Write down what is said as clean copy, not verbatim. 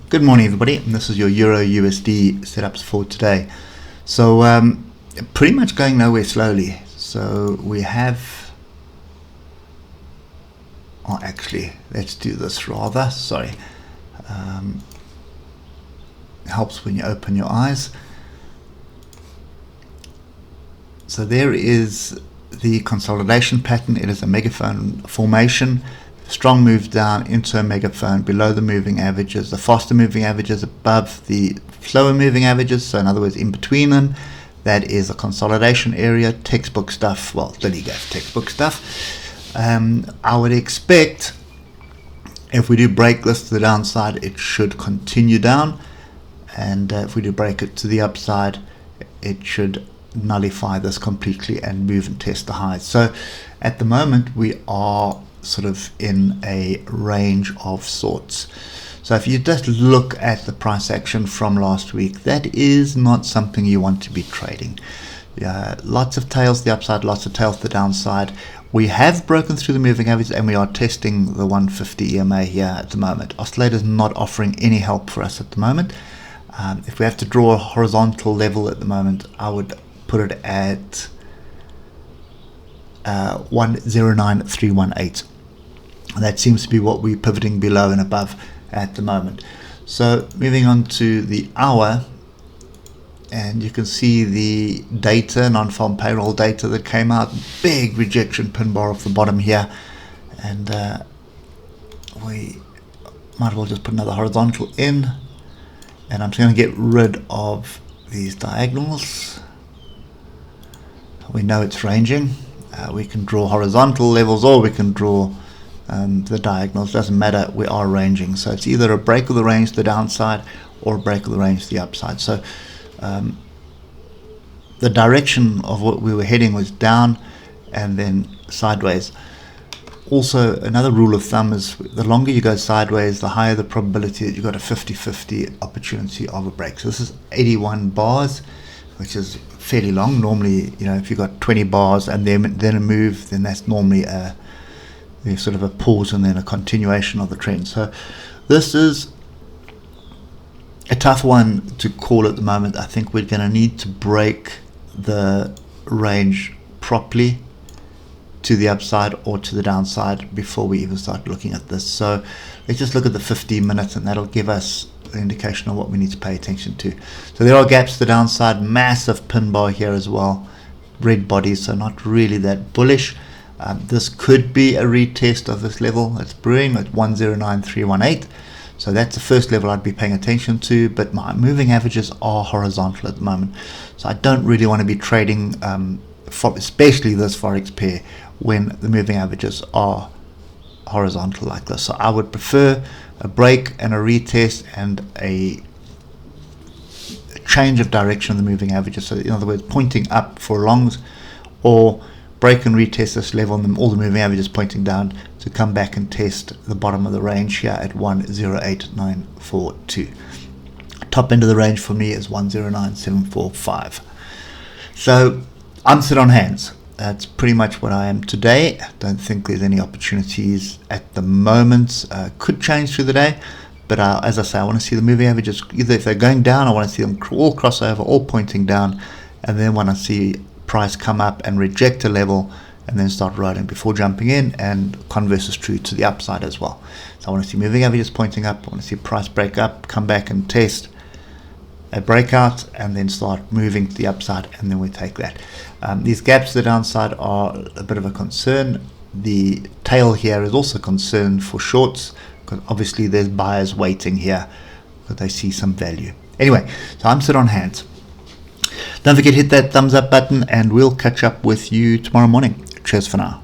Good morning, everybody, and this is your Euro USD setups for today. So pretty much going nowhere slowly. So we have, oh actually let's do this rather, sorry, helps when you open your eyes. So there is the consolidation pattern. It is a megaphone formation. Strong move down into a megaphone below the moving averages, the faster moving averages above the slower moving averages, so in other words in between them. That is a consolidation area, textbook stuff, well, Lily gave textbook stuff. I would expect if we do break this to the downside, it should continue down, and if we do break it to the upside, it should nullify this completely and move and test the highs. So at the moment we are sort of in a range of sorts. So if you just look at the price action from last week, that is not something you want to be trading. Lots of tails to the upside, lots of tails to the downside. We have broken through the moving average and we are testing the 150 EMA here at the moment. Oscillator is not offering any help for us at the moment. If we have to draw a horizontal level at the moment, I would put it at 109318. That seems to be what we're pivoting below and above at the moment. So moving on to the hour, and you can see the data, non-farm payroll data that came out. Big rejection pin bar off the bottom here, and we might as well just put another horizontal in, and I'm just going to get rid of these diagonals. We know it's ranging. We can draw horizontal levels or we can draw the diagonals. Doesn't matter, we are ranging. So it's either a break of the range to the downside or a break of the range to the upside. So the direction of what we were heading was down and then sideways. Also, another rule of thumb is the longer you go sideways, the higher the probability that you've got a 50-50 opportunity of a break. So this is 81 bars, which is fairly long. Normally, you know, if you've got 20 bars and then a move, then that's normally there's sort of a pause and then a continuation of the trend. So this is a tough one to call at the moment. I think we're going to need to break the range properly to the upside or to the downside before we even start looking at this. So let's just look at the 15 minutes and that'll give us an indication of what we need to pay attention to. So there are gaps to the downside, massive pin bar here as well, red bodies, so not really that bullish. This could be a retest of this level that's brewing at 109318. So that's the first level I'd be paying attention to, but my moving averages are horizontal at the moment. So I don't really want to be trading, especially this Forex pair, when the moving averages are horizontal like this. So I would prefer a break and a retest and a change of direction of the moving averages. So in other words, pointing up for longs, or break and retest this level and all the moving averages pointing down to come back and test the bottom of the range here at 108942. Top end of the range for me is 109745. So I'm sit on hands. That's pretty much what I am today. Don't think there's any opportunities at the moment. Could change through the day, but as I say, I want to see the moving averages, either if they're going down, I want to see them all cross over, all pointing down, and then when I see price come up and reject a level and then start rolling before jumping in, and converse is true to the upside as well. So I want to see moving averages pointing up, I want to see price break up, come back and test a breakout, and then start moving to the upside, and then we take that. These gaps to the downside are a bit of a concern. The tail here is also a concern for shorts, because obviously there's buyers waiting here because they see some value. Anyway, so I'm sit on hands. Don't forget to hit that thumbs up button, and we'll catch up with you tomorrow morning. Cheers for now.